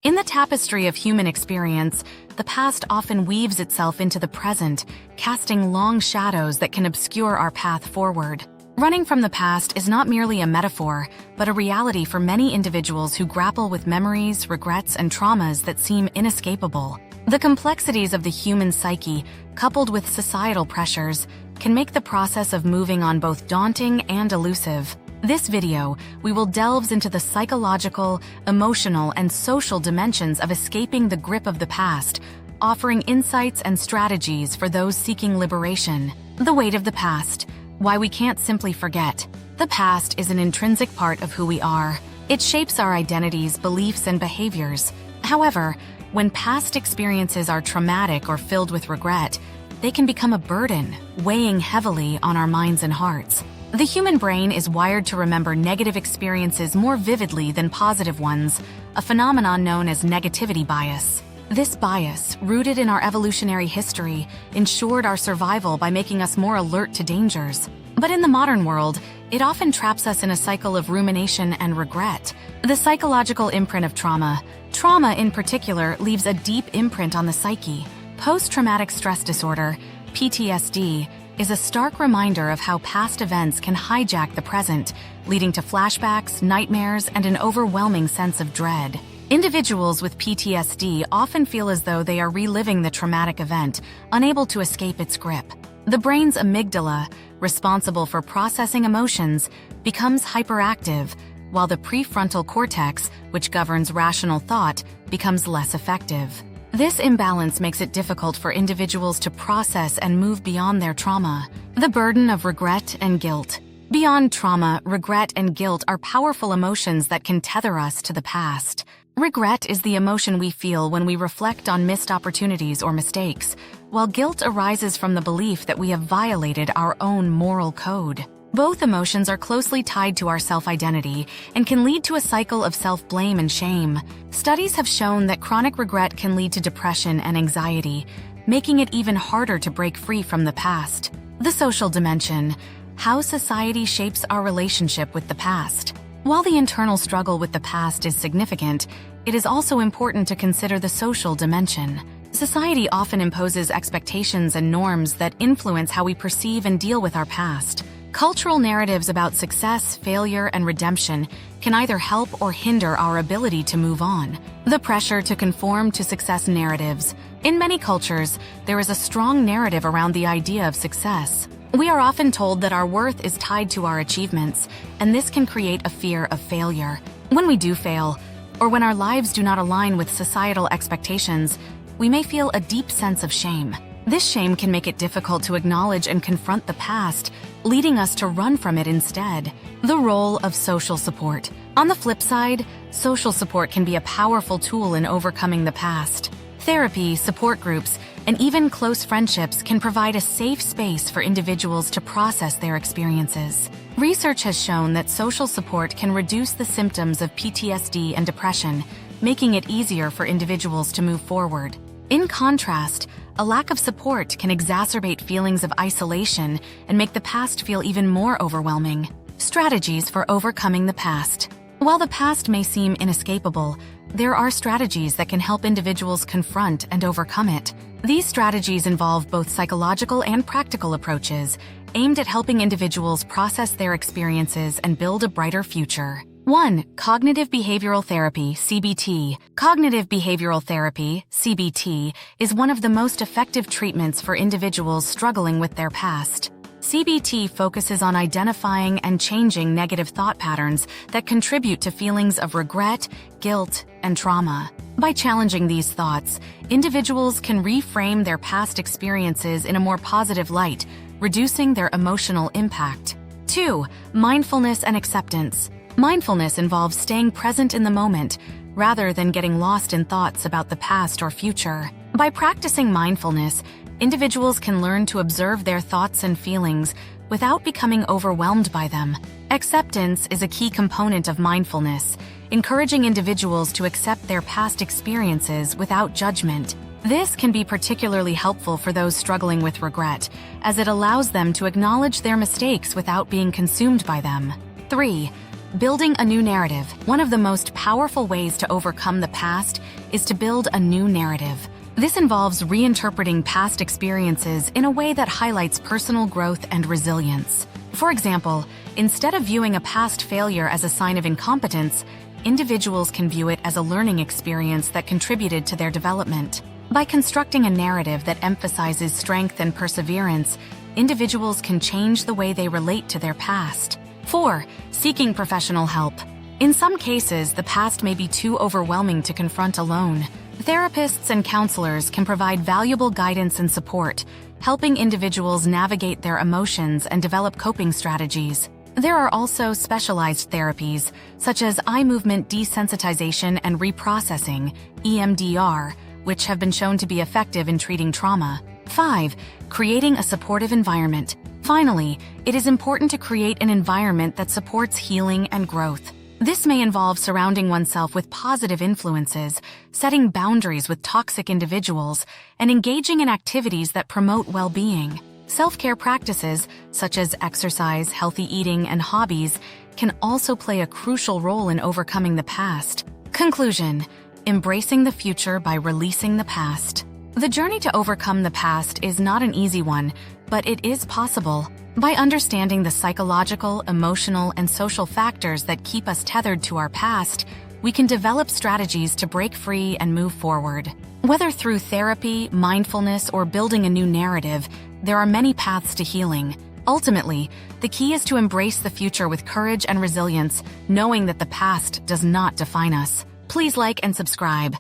In the tapestry of human experience, the past often weaves itself into the present, casting long shadows that can obscure our path forward. Running from the past is not merely a metaphor, but a reality for many individuals who grapple with memories, regrets, and traumas that seem inescapable. The complexities of the human psyche, coupled with societal pressures, can make the process of moving on both daunting and elusive. This video, we will delve into the psychological, emotional, and social dimensions of escaping the grip of the past, offering insights and strategies for those seeking liberation. The weight of the past. Why we can't simply forget. The past is an intrinsic part of who we are. It shapes our identities, beliefs, and behaviors. However, when past experiences are traumatic or filled with regret, they can become a burden, weighing heavily on our minds and hearts. The human brain is wired to remember negative experiences more vividly than positive ones, a phenomenon known as negativity bias. This bias, rooted in our evolutionary history, ensured our survival by making us more alert to dangers. But in the modern world, it often traps us in a cycle of rumination and regret. The psychological imprint of trauma. Trauma, in particular, leaves a deep imprint on the psyche. Post-traumatic stress disorder, PTSD, is a stark reminder of how past events can hijack the present, leading to flashbacks, nightmares, and an overwhelming sense of dread. Individuals with PTSD often feel as though they are reliving the traumatic event, unable to escape its grip. The brain's amygdala, responsible for processing emotions, becomes hyperactive, while the prefrontal cortex, which governs rational thought, becomes less effective. This imbalance makes it difficult for individuals to process and move beyond their trauma. The burden of regret and guilt. Beyond trauma, regret and guilt are powerful emotions that can tether us to the past. Regret is the emotion we feel when we reflect on missed opportunities or mistakes, while guilt arises from the belief that we have violated our own moral code. Both emotions are closely tied to our self-identity and can lead to a cycle of self-blame and shame. Studies have shown that chronic regret can lead to depression and anxiety, making it even harder to break free from the past. The social dimension. How society shapes our relationship with the past. While the internal struggle with the past is significant, it is also important to consider the social dimension. Society often imposes expectations and norms that influence how we perceive and deal with our past. Cultural narratives about success, failure, and redemption can either help or hinder our ability to move on. The pressure to conform to success narratives. In many cultures, there is a strong narrative around the idea of success. We are often told that our worth is tied to our achievements, and this can create a fear of failure. When we do fail, or when our lives do not align with societal expectations, we may feel a deep sense of shame. This shame can make it difficult to acknowledge and confront the past, leading us to run from it instead. The role of social support. On the flip side, social support can be a powerful tool in overcoming the past. Therapy, support groups, and even close friendships can provide a safe space for individuals to process their experiences. Research has shown that social support can reduce the symptoms of PTSD and depression, making it easier for individuals to move forward. In contrast, a lack of support can exacerbate feelings of isolation and make the past feel even more overwhelming. Strategies for overcoming the past. While the past may seem inescapable, there are strategies that can help individuals confront and overcome it. These strategies involve both psychological and practical approaches, aimed at helping individuals process their experiences and build a brighter future. 1. Cognitive Behavioral Therapy, CBT. Cognitive Behavioral Therapy, CBT, is one of the most effective treatments for individuals struggling with their past. CBT focuses on identifying and changing negative thought patterns that contribute to feelings of regret, guilt, and trauma. By challenging these thoughts, individuals can reframe their past experiences in a more positive light, reducing their emotional impact. 2. Mindfulness and Acceptance. Mindfulness involves staying present in the moment, rather than getting lost in thoughts about the past or future. By practicing mindfulness, individuals can learn to observe their thoughts and feelings without becoming overwhelmed by them. Acceptance is a key component of mindfulness, encouraging individuals to accept their past experiences without judgment. This can be particularly helpful for those struggling with regret, as it allows them to acknowledge their mistakes without being consumed by them. 3. Building a new narrative. One of the most powerful ways to overcome the past is to build a new narrative. This involves reinterpreting past experiences in a way that highlights personal growth and resilience. For example, instead of viewing a past failure as a sign of incompetence, individuals can view it as a learning experience that contributed to their development. By constructing a narrative that emphasizes strength and perseverance, individuals can change the way they relate to their past. 4. Seeking professional help. In some cases, the past may be too overwhelming to confront alone. Therapists and counselors can provide valuable guidance and support, helping individuals navigate their emotions and develop coping strategies. There are also specialized therapies, such as eye movement desensitization and reprocessing, EMDR, which have been shown to be effective in treating trauma. 5. Creating a supportive environment. Finally, it is important to create an environment that supports healing and growth. This may involve surrounding oneself with positive influences, setting boundaries with toxic individuals, and engaging in activities that promote well-being. Self-care practices, such as exercise, healthy eating, and hobbies, can also play a crucial role in overcoming the past. Conclusion: embracing the future by releasing the past. The journey to overcome the past is not an easy one, but it is possible. By understanding the psychological, emotional, and social factors that keep us tethered to our past, we can develop strategies to break free and move forward. Whether through therapy, mindfulness, or building a new narrative, there are many paths to healing. Ultimately, the key is to embrace the future with courage and resilience, knowing that the past does not define us. Please like and subscribe.